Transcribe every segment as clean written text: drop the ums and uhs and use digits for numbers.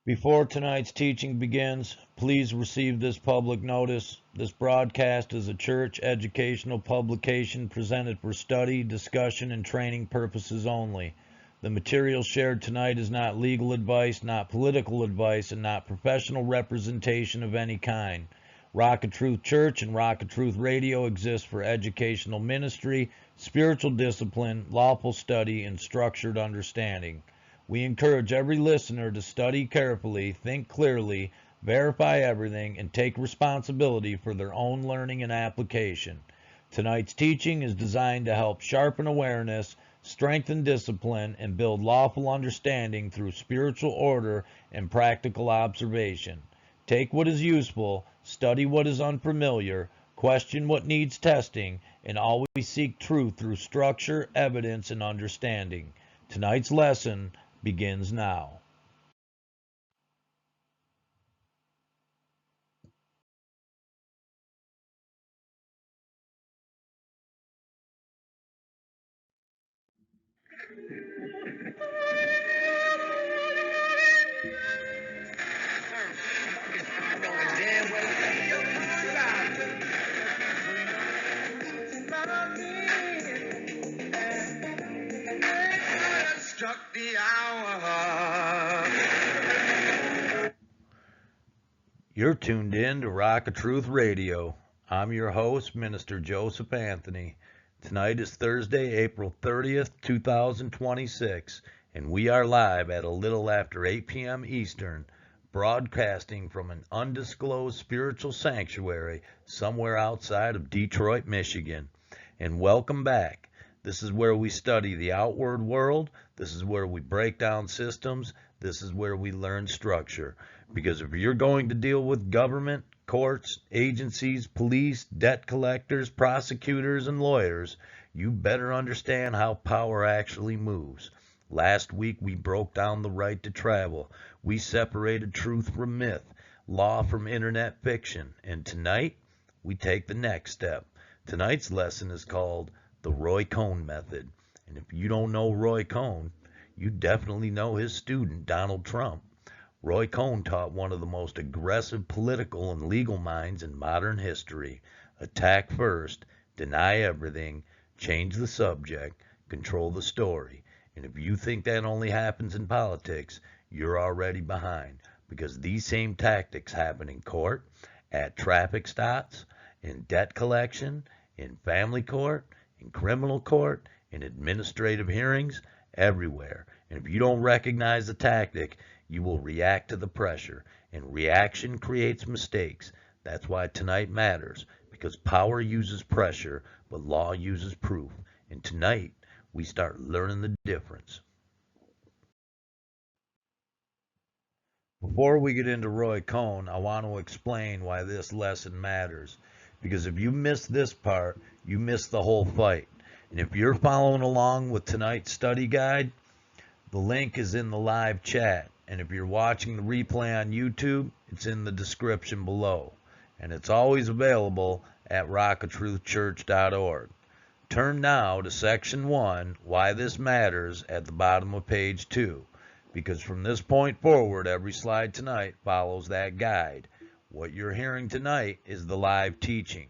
Before tonight's teaching begins, please receive this public notice. This broadcast is a church educational publication presented for study, discussion, and training purposes only. The material shared tonight is not legal advice, not political advice, and not professional representation of any kind. Rock of Truth Church and Rock of Truth Radio exist for educational ministry, spiritual discipline, lawful study, and structured understanding. We encourage every listener to study carefully, think clearly, verify everything, and take responsibility for their own learning and application. Tonight's teaching is designed to help sharpen awareness, strengthen discipline, and build lawful understanding through spiritual order and practical observation. Take what is useful, study what is unfamiliar, question what needs testing, and always seek truth through structure, evidence, and understanding. Tonight's lesson begins now. Struck the hour. You're tuned in to Rock of Truth Radio. I'm your host, Minister Joseph Anthony. Tonight is Thursday, April 30th, 2026, and we are live at a little after 8 p.m. Eastern, broadcasting from an undisclosed spiritual sanctuary somewhere outside of Detroit, Michigan. And welcome back. This is where we study the outward world. This is where we break down systems. This is where we learn structure. Because if you're going to deal with government, courts, agencies, police, debt collectors, prosecutors, and lawyers, you better understand how power actually moves. Last week we broke down the right to travel. We separated truth from myth, law from internet fiction. And tonight, we take the next step. Tonight's lesson is called the Roy Cohn Method. And if you don't know Roy Cohn, you definitely know his student, Donald Trump. Roy Cohn taught one of the most aggressive political and legal minds in modern history. Attack first, deny everything, change the subject, control the story. And if you think that only happens in politics, you're already behind. Because these same tactics happen in court, at traffic stops, in debt collection, in family court, in criminal court, in administrative hearings, everywhere. And if you don't recognize the tactic, you will react to the pressure, and reaction creates mistakes. That's why tonight matters, because power uses pressure, but law uses proof. And tonight, we start learning the difference. Before we get into Roy Cohn, I want to explain why this lesson matters. Because if you miss this part, you miss the whole fight. And if you're following along with tonight's study guide, the link is in the live chat. And if you're watching the replay on YouTube, it's in the description below. And it's always available at rockoftruthchurch.org. Turn now to section 1, Why This Matters, at the bottom of page 2. Because from this point forward, every slide tonight follows that guide. What you're hearing tonight is the live teaching.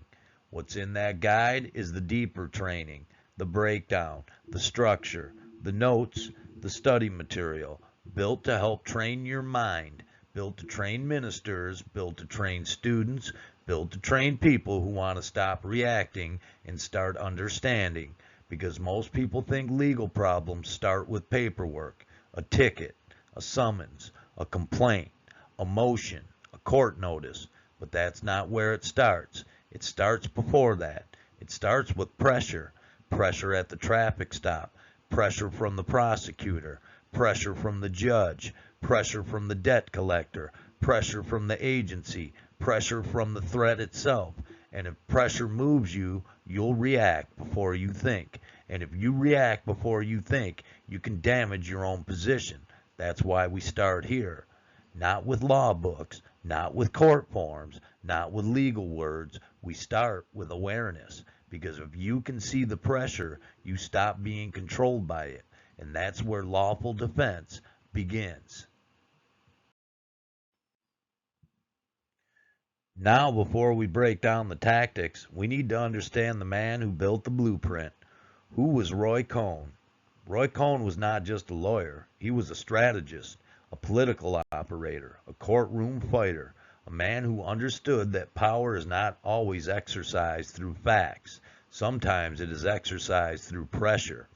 What's in that guide is the deeper training, the breakdown, the structure, the notes, the study material, built to help train your mind, built to train ministers, built to train students, built to train people who want to stop reacting and start understanding. Because most people think legal problems start with paperwork, a ticket, a summons, a complaint, a motion, a court notice. But that's not where it starts. It starts before that. It starts with pressure. Pressure at the traffic stop, pressure from the prosecutor, pressure from the judge, pressure from the debt collector, pressure from the agency, pressure from the threat itself. And if pressure moves you, you'll react before you think. And if you react before you think, you can damage your own position. That's why we start here. Not with law books, not with court forms, not with legal words. We start with awareness. Because if you can see the pressure, you stop being controlled by it. And that's where lawful defense begins. Now, before we break down the tactics, we need to understand the man who built the blueprint. Who was Roy Cohn? Roy Cohn was not just a lawyer, he was a strategist, a political operator, a courtroom fighter, a man who understood that power is not always exercised through facts. Sometimes it is exercised through pressure.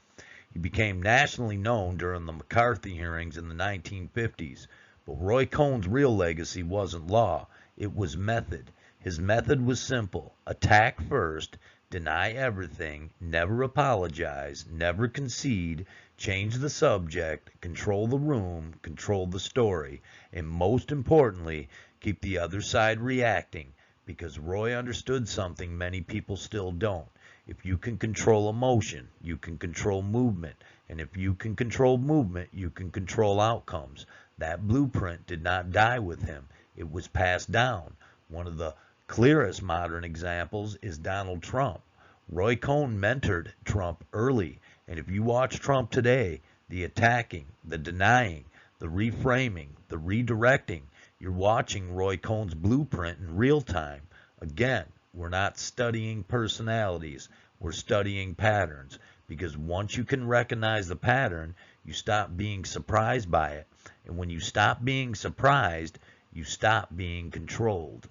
He became nationally known during the McCarthy hearings in the 1950s. But Roy Cohn's real legacy wasn't law, it was method. His method was simple: attack first, deny everything, never apologize, never concede, change the subject, control the room, control the story, and most importantly, keep the other side reacting, because Roy understood something many people still don't. If you can control emotion, you can control movement. And if you can control movement, you can control outcomes. That blueprint did not die with him. It was passed down. One of the clearest modern examples is Donald Trump. Roy Cohn mentored Trump early. And if you watch Trump today, the attacking, the denying, the reframing, the redirecting, you're watching Roy Cohn's blueprint in real time. Again, we're not studying personalities, we're studying patterns, because once you can recognize the pattern, you stop being surprised by it. And when you stop being surprised, you stop being controlled.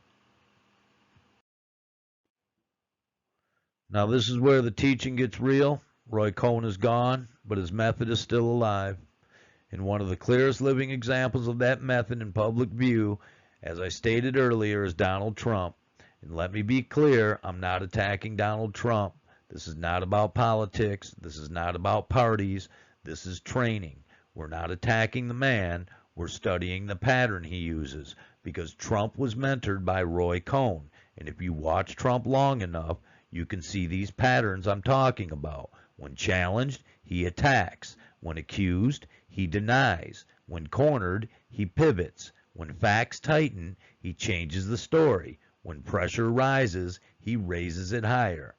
Now, this is where the teaching gets real. Roy Cohn is gone, but his method is still alive. And one of the clearest living examples of that method in public view, as I stated earlier, is Donald Trump. And let me be clear, I'm not attacking Donald Trump. This is not about politics. This is not about parties. This is training. We're not attacking the man. We're studying the pattern he uses, because Trump was mentored by Roy Cohn. And if you watch Trump long enough, you can see these patterns I'm talking about. When challenged, he attacks. When accused, he denies. When cornered, he pivots. When facts tighten, he changes the story. When pressure rises, he raises it higher.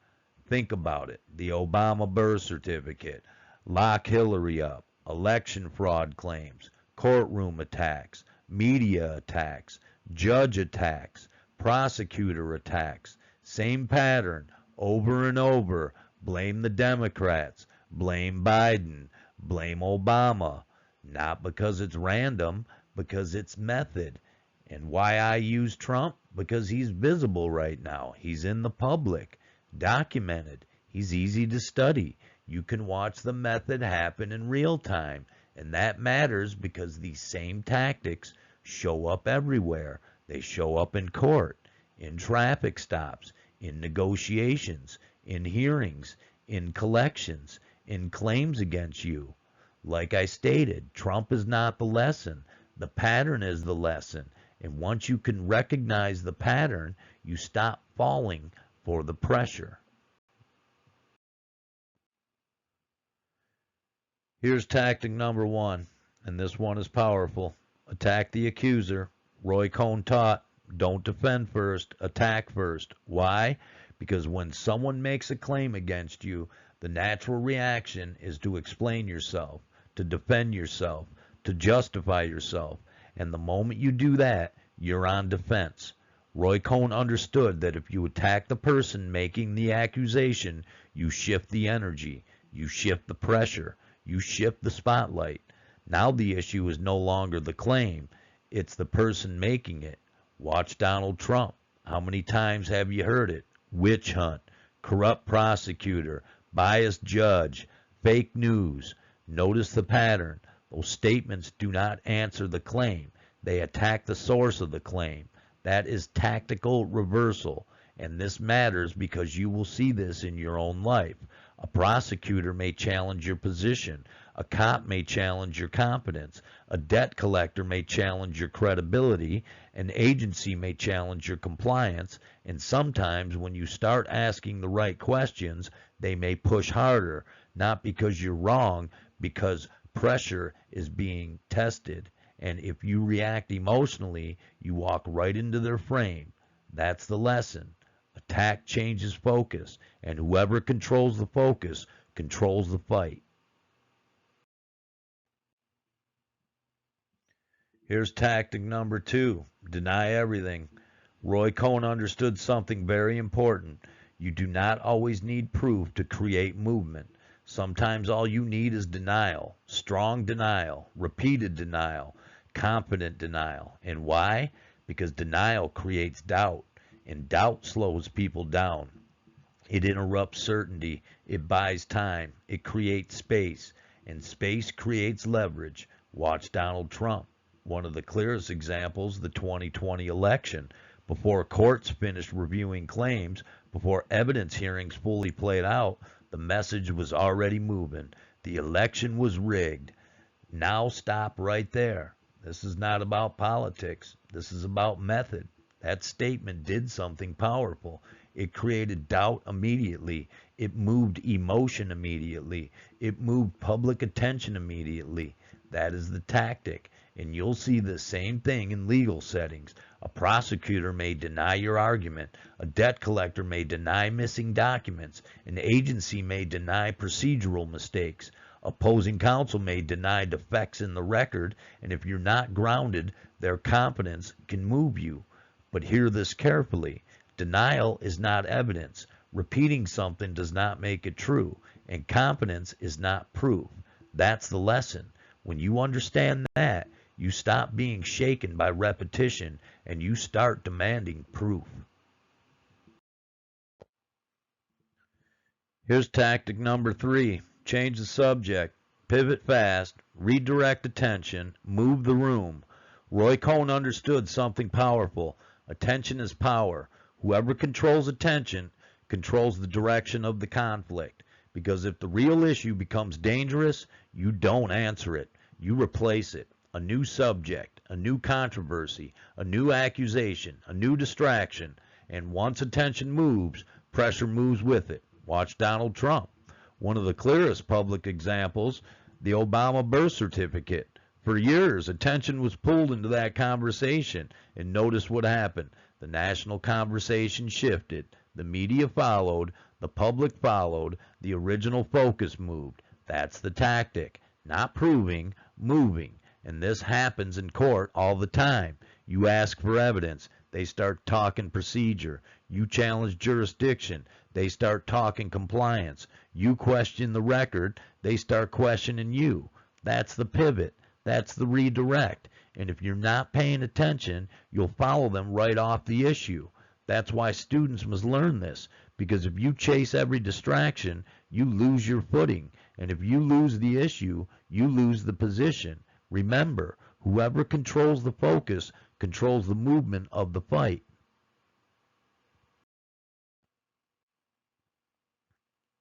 Think about it. The Obama birth certificate, lock Hillary up, election fraud claims, courtroom attacks, media attacks, judge attacks, prosecutor attacks. Same pattern, over and over. Blame the Democrats, blame Biden, blame Obama. Not because it's random, because it's method. And why I use Trump? Because he's visible right now. He's in the public, documented. He's easy to study. You can watch the method happen in real time. And that matters because these same tactics show up everywhere. They show up in court, in traffic stops, in negotiations, in hearings, in collections, in claims against you. Like I stated, Trump is not the lesson. The pattern is the lesson. And once you can recognize the pattern, you stop falling for the pressure. Here's tactic number one, and this one is powerful. Attack the accuser. Roy Cohn taught, don't defend first, attack first. Why? Because when someone makes a claim against you, the natural reaction is to explain yourself, to defend yourself, to justify yourself. And the moment you do that, you're on defense. Roy Cohn understood that if you attack the person making the accusation, you shift the energy, you shift the pressure, you shift the spotlight. Now the issue is no longer the claim, it's the person making it. Watch Donald Trump. How many times have you heard it? Witch hunt, corrupt prosecutor, biased judge, fake news. Notice the pattern. Those statements do not answer the claim. They attack the source of the claim. That is tactical reversal. And this matters because you will see this in your own life. A prosecutor may challenge your position. A cop may challenge your competence. A debt collector may challenge your credibility. An agency may challenge your compliance. And sometimes when you start asking the right questions, they may push harder. Not because you're wrong, because pressure is being tested. And if you react emotionally, you walk right into their frame. That's the lesson. Attack changes focus, and whoever controls the focus controls the fight. Here's tactic number two: deny everything. Roy Cohn understood something very important. You do not always need proof to create movement. Sometimes all you need is denial, strong denial, repeated denial, confident denial. And why? Because denial creates doubt, and doubt slows people down. It interrupts certainty, it buys time, it creates space, and space creates leverage. Watch Donald Trump. One of the clearest examples, the 2020 election. Before courts finished reviewing claims, before evidence hearings fully played out, the message was already moving. The election was rigged. Now stop right there. This is not about politics. This is about method. That statement did something powerful. It created doubt immediately. It moved emotion immediately. It moved public attention immediately. That is the tactic. And you'll see the same thing in legal settings. A prosecutor may deny your argument. A debt collector may deny missing documents. An agency may deny procedural mistakes. Opposing counsel may deny defects in the record. And if you're not grounded, their confidence can move you. But hear this carefully. Denial is not evidence. Repeating something does not make it true. And confidence is not proof. That's the lesson. When you understand that, you stop being shaken by repetition and you start demanding proof. Here's tactic number 3. Change the subject. Pivot fast. Redirect attention. Move the room. Roy Cohn understood something powerful. Attention is power. Whoever controls attention controls the direction of the conflict. Because if the real issue becomes dangerous, you don't answer it. You replace it. A new subject, a new controversy, a new accusation, a new distraction. And once attention moves, pressure moves with it. Watch Donald Trump. One of the clearest public examples, the Obama birth certificate. For years, attention was pulled into that conversation. And notice what happened. The national conversation shifted. The media followed. The public followed. The original focus moved. That's the tactic. Not proving, moving. And this happens in court all the time. You ask for evidence. They start talking procedure. You challenge jurisdiction. They start talking compliance. You question the record. They start questioning you. That's the pivot. That's the redirect. And if you're not paying attention, you'll follow them right off the issue. That's why students must learn this. Because if you chase every distraction, you lose your footing. And if you lose the issue, you lose the position. Remember, whoever controls the focus controls the movement of the fight.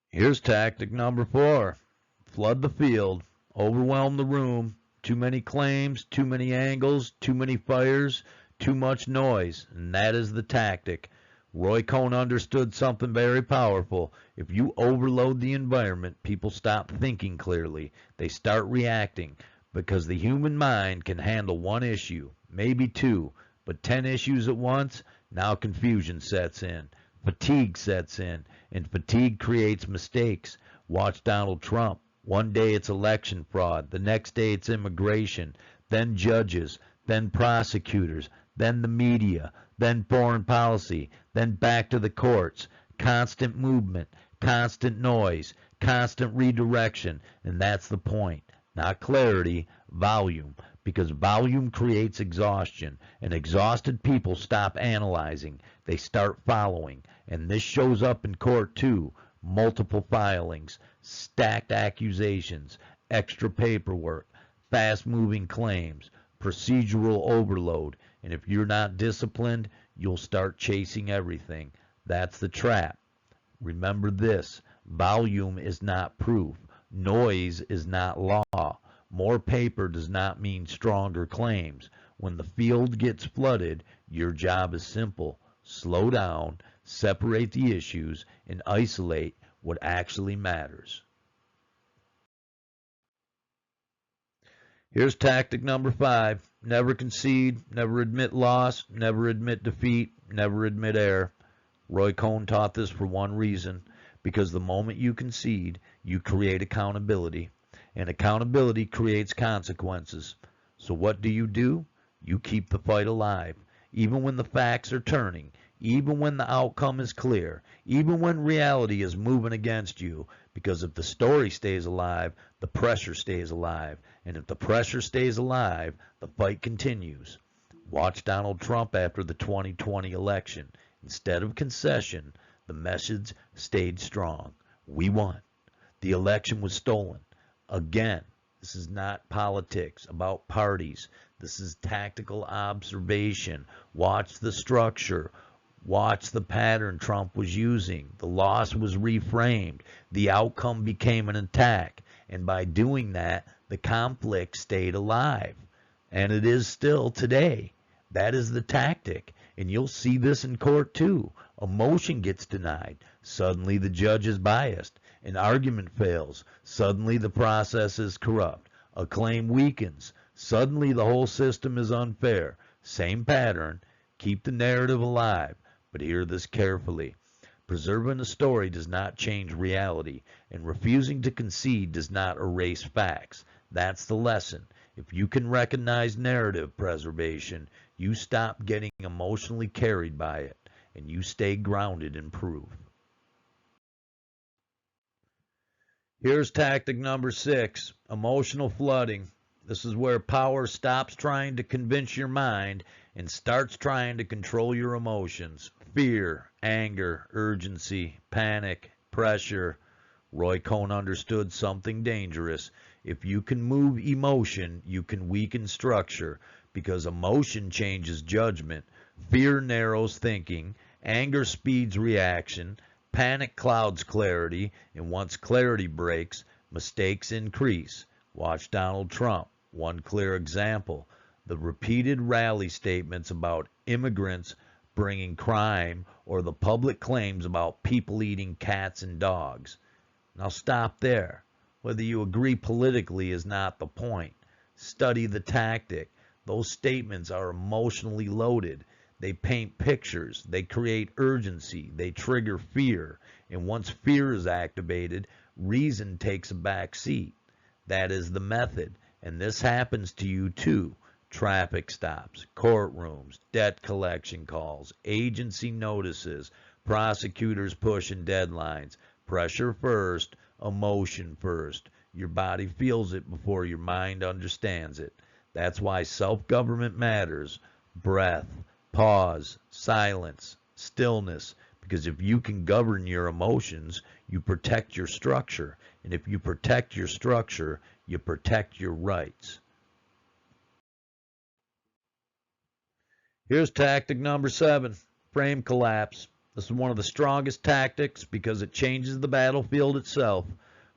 Here's tactic number 4. Flood the field. Overwhelm the room. Too many claims, too many angles, too many fires, too much noise. And that is the tactic. Roy Cohn understood something very powerful. If you overload the environment, people stop thinking clearly. They start reacting. Because the human mind can handle one issue, maybe 2, but 10 issues at once, now confusion sets in. Fatigue sets in, and fatigue creates mistakes. Watch Donald Trump. One day it's election fraud, the next day it's immigration, then judges, then prosecutors, then the media, then foreign policy, then back to the courts. Constant movement, constant noise, constant redirection, and that's the point. Not clarity, volume, because volume creates exhaustion, and exhausted people stop analyzing. They start following, and this shows up in court too. Multiple filings, stacked accusations, extra paperwork, fast-moving claims, procedural overload, and if you're not disciplined, you'll start chasing everything. That's the trap. Remember this, volume is not proof. Noise is not law. More paper does not mean stronger claims. When the field gets flooded, your job is simple. Slow down, separate the issues, and isolate what actually matters. Here's tactic number 5. Never concede, never admit loss, never admit defeat, never admit error. Roy Cohn taught this for one reason. Because the moment you concede, you create accountability. And accountability creates consequences. So what do? You keep the fight alive. even when the facts are turning, even when the outcome is clear, even when reality is moving against you. Because if the story stays alive, the pressure stays alive. And if the pressure stays alive, the fight continues. Watch Donald Trump after the 2020 election. Instead of concession, the message stayed strong. We won. The election was stolen. Again, this is not politics about parties. This is tactical observation. Watch the structure. Watch the pattern Trump was using. The loss was reframed. The outcome became an attack. And by doing that, the conflict stayed alive. And it is still today. That is the tactic. And you'll see this in court too. A motion gets denied. Suddenly the judge is biased. An argument fails. Suddenly the process is corrupt. A claim weakens. Suddenly the whole system is unfair. Same pattern. Keep the narrative alive. But hear this carefully. Preserving a story does not change reality, and refusing to concede does not erase facts. That's the lesson. If you can recognize narrative preservation, you stop getting emotionally carried by it, and you stay grounded in proof. Here's tactic number 6, emotional flooding. This is where power stops trying to convince your mind and starts trying to control your emotions. Fear, anger, urgency, panic, pressure. Roy Cohn understood something dangerous. If you can move emotion, you can weaken structure, because emotion changes judgment, fear narrows thinking, anger speeds reaction, panic clouds clarity, and once clarity breaks, mistakes increase. Watch Donald Trump. One clear example, the repeated rally statements about immigrants bringing crime, or the public claims about people eating cats and dogs. Now stop there. Whether you agree politically is not the point. Study the tactic. Those statements are emotionally loaded. They paint pictures. They create urgency. They trigger fear. And once fear is activated, reason takes a back seat. That is the method. And this happens to you too. Traffic stops, courtrooms, debt collection calls, agency notices, prosecutors pushing deadlines. Pressure first, emotion first. Your body feels it before your mind understands it. That's why self-government matters. Breath, pause, silence, stillness. Because if you can govern your emotions, you protect your structure. And if you protect your structure, you protect your rights. Here's tactic number 7, frame collapse. This is one of the strongest tactics because it changes the battlefield itself.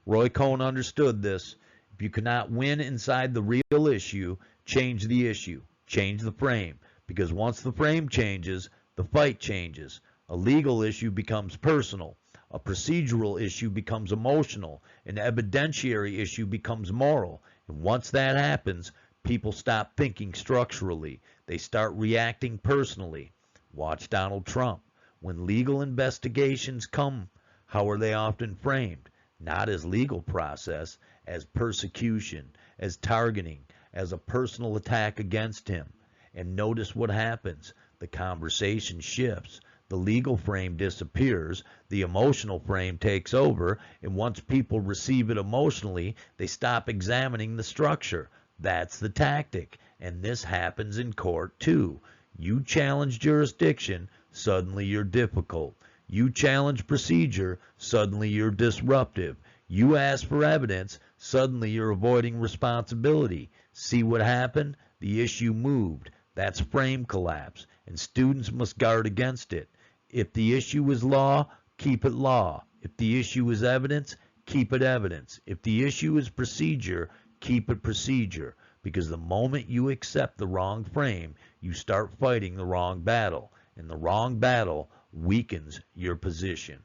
Roy Cohn understood this. If you cannot win inside the real issue, change the issue. Change the frame. Because once the frame changes, the fight changes. A legal issue becomes personal. A procedural issue becomes emotional. An evidentiary issue becomes moral. And once that happens, people stop thinking structurally. They start reacting personally. Watch Donald Trump. When legal investigations come, how are they often framed? Not as legal process, as persecution, as targeting, as a personal attack against him. And notice what happens. The conversation shifts. The legal frame disappears. The emotional frame takes over. And once people receive it emotionally, they stop examining the structure. That's the tactic. And this happens in court too. You challenge jurisdiction, suddenly you're difficult. You challenge procedure, suddenly you're disruptive. You ask for evidence, suddenly you're avoiding responsibility. See what happened? The issue moved. That's frame collapse, and students must guard against it. If the issue is law, keep it law. If the issue is evidence, keep it evidence. If the issue is procedure, keep it procedure. Because the moment you accept the wrong frame, you start fighting the wrong battle. And the wrong battle weakens your position.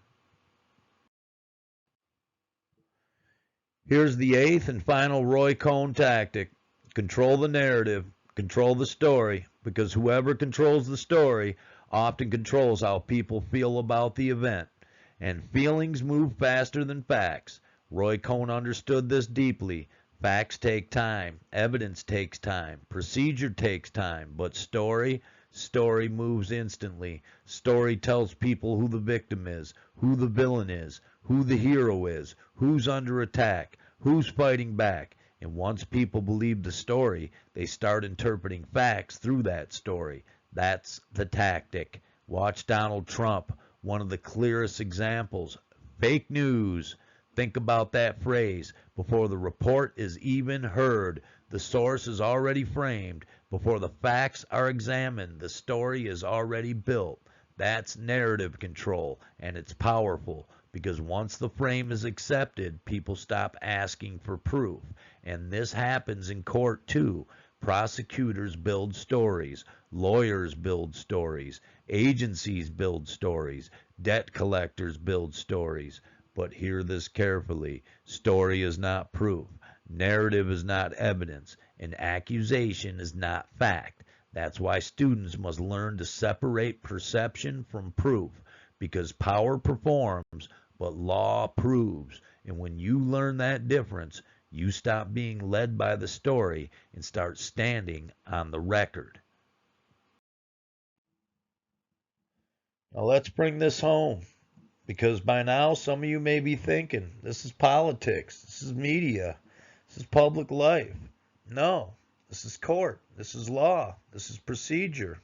Here's the 8th and final Roy Cohn tactic. Control the narrative. Control the story. Because whoever controls the story often controls how people feel about the event. And feelings move faster than facts. Roy Cohn understood this deeply. Facts take time. Evidence takes time. Procedure takes time. But story Story moves instantly. Story tells people who the victim is, who the villain is, who the hero is, who's under attack, who's fighting back. And once people believe the story, they start interpreting facts through that story. That's the tactic. Watch Donald Trump, one of the clearest examples. Fake news. Think about that phrase. Before the report is even heard, the source is already framed. Before the facts are examined, the story is already built. That's narrative control, and it's powerful because once the frame is accepted, people stop asking for proof. And this happens in court too. Prosecutors build stories, lawyers build stories, agencies build stories, debt collectors build stories. But hear this carefully. Story is not proof. Narrative is not evidence. An accusation is not fact. That's why students must learn to separate perception from proof, because power performs, but law proves. And when you learn that difference, you stop being led by the story and start standing on the record. Now let's bring this home, because by now some of you may be thinking, this is politics, this is media, this is public life. No, this is court, this is law, this is procedure.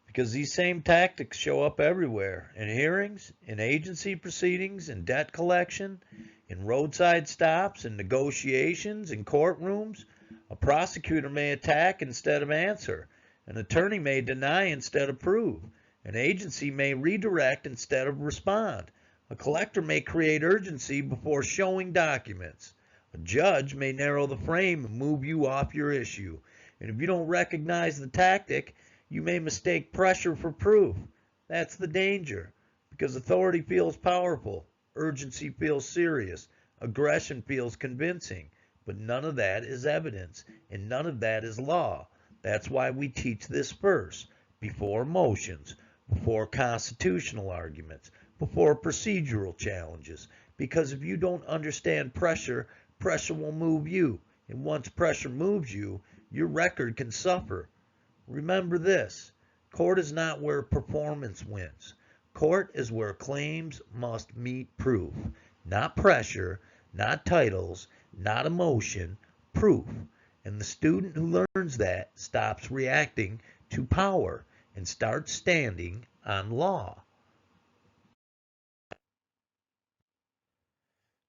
Because these same tactics show up everywhere, in hearings, in agency proceedings, in debt collection, in roadside stops, in negotiations, in courtrooms. A prosecutor may attack instead of answer. An attorney may deny instead of prove. An agency may redirect instead of respond. A collector may create urgency before showing documents. A judge may narrow the frame and move you off your issue. And if you don't recognize the tactic, you may mistake pressure for proof. That's the danger, because authority feels powerful, urgency feels serious, aggression feels convincing, but none of that is evidence, and none of that is law. That's why we teach this first, before motions, before constitutional arguments, before procedural challenges, because if you don't understand pressure, pressure will move you, and once pressure moves you, your record can suffer. Remember this, court is not where performance wins. Court is where claims must meet proof. Not pressure, not titles, not emotion, proof. And the student who learns that stops reacting to power and starts standing on law.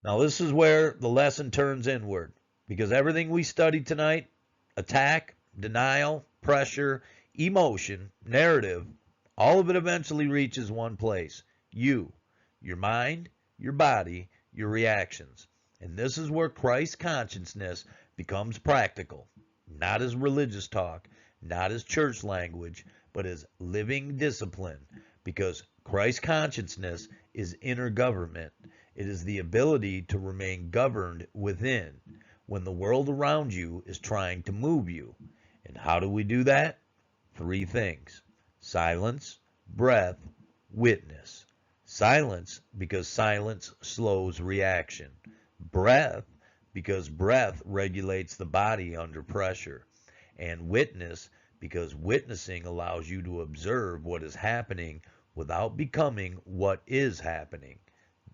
Now this is where the lesson turns inward, because everything we studied tonight, attack, denial, pressure, emotion, narrative, all of it eventually reaches one place. You, your mind, your body, your reactions. And this is where Christ consciousness becomes practical, not as religious talk, not as church language, but as living discipline, because Christ consciousness is inner government. It is the ability to remain governed within when the world around you is trying to move you. And how do we do that? 3 things. Silence, breath, witness. Silence, because silence slows reaction. Breath, because breath regulates the body under pressure. And witness, because witnessing allows you to observe what is happening without becoming what is happening.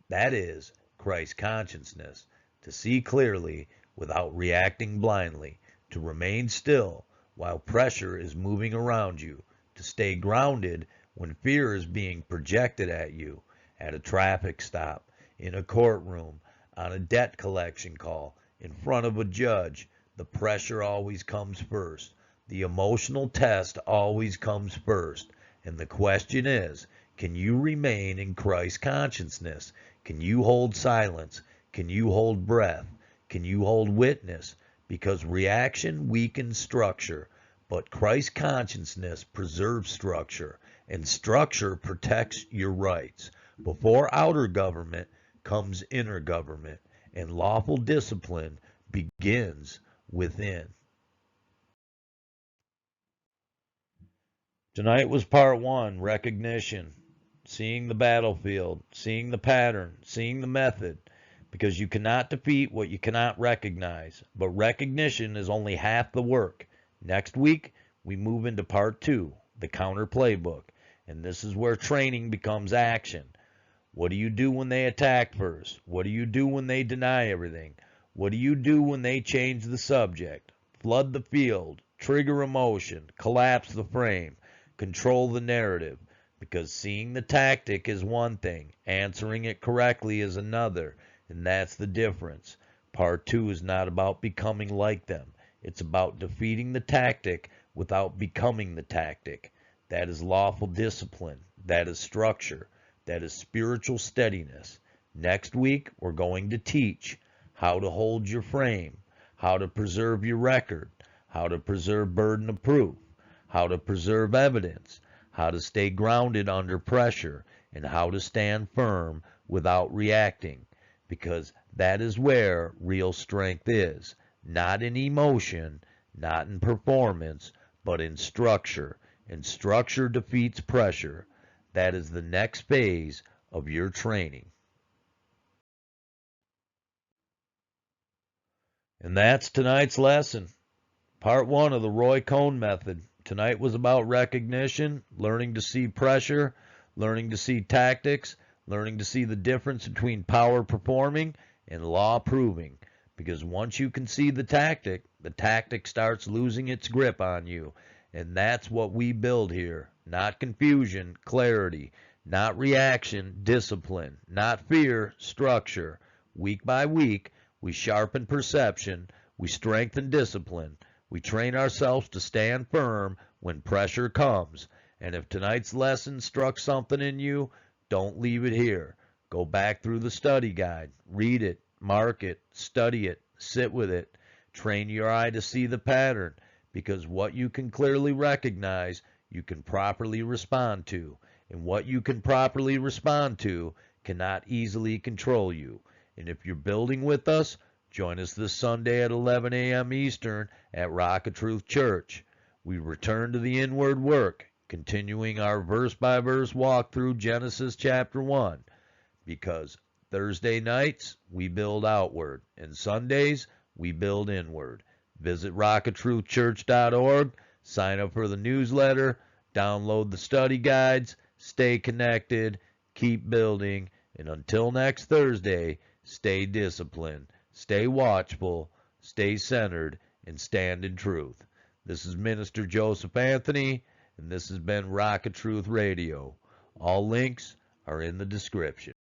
That is Christ consciousness, to see clearly without reacting blindly, to remain still while pressure is moving around you, to stay grounded when fear is being projected at you, at a traffic stop, in a courtroom, on a debt collection call, in front of a judge. The pressure always comes first. The emotional test always comes first. And the question is, can you remain in Christ consciousness? Can you hold silence? Can you hold breath? Can you hold witness? Because reaction weakens structure, but Christ consciousness preserves structure, and structure protects your rights. Before outer government comes inner government, and lawful discipline begins within. Tonight was part 1, recognition, seeing the battlefield, seeing the pattern, seeing the method, because you cannot defeat what you cannot recognize. But recognition is only half the work. Next week, we move into part 2, the counter playbook. And this is where training becomes action. What do you do when they attack first? What do you do when they deny everything? What do you do when they change the subject? Flood the field, trigger emotion, collapse the frame, control the narrative. Because seeing the tactic is one thing, answering it correctly is another, and that's the difference. Part 2 is not about becoming like them. It's about defeating the tactic without becoming the tactic. That is lawful discipline. That is structure. That is spiritual steadiness. Next week, we're going to teach how to hold your frame, how to preserve your record, how to preserve burden of proof, how to preserve evidence, how to stay grounded under pressure, and how to stand firm without reacting. Because that is where real strength is. Not in emotion, not in performance, but in structure. And structure defeats pressure. That is the next phase of your training. And that's tonight's lesson. Part 1 of the Roy Cohn Method. Tonight was about recognition, learning to see pressure, learning to see tactics, learning to see the difference between power performing and law proving. Because once you can see the tactic starts losing its grip on you. And that's what we build here. Not confusion, clarity. Not reaction, discipline. Not fear, structure. Week by week, we sharpen perception. We strengthen discipline. We train ourselves to stand firm when pressure comes. And if tonight's lesson struck something in you, don't leave it here. Go back through the study guide. Read it, mark it, study it, sit with it. Train your eye to see the pattern, because what you can clearly recognize, you can properly respond to. And what you can properly respond to cannot easily control you. And if you're building with us, join us this Sunday at 11 a.m. Eastern at Rock of Truth Church. We return to the inward work, continuing our verse-by-verse walk through Genesis chapter 1. Because Thursday nights, we build outward, and Sundays, we build inward. Visit rockoftruthchurch.org, sign up for the newsletter, download the study guides, stay connected, keep building, and until next Thursday, stay disciplined. Stay watchful, stay centered, and stand in truth. This is Minister Joseph Anthony, and this has been Rock of Truth Radio. All links are in the description.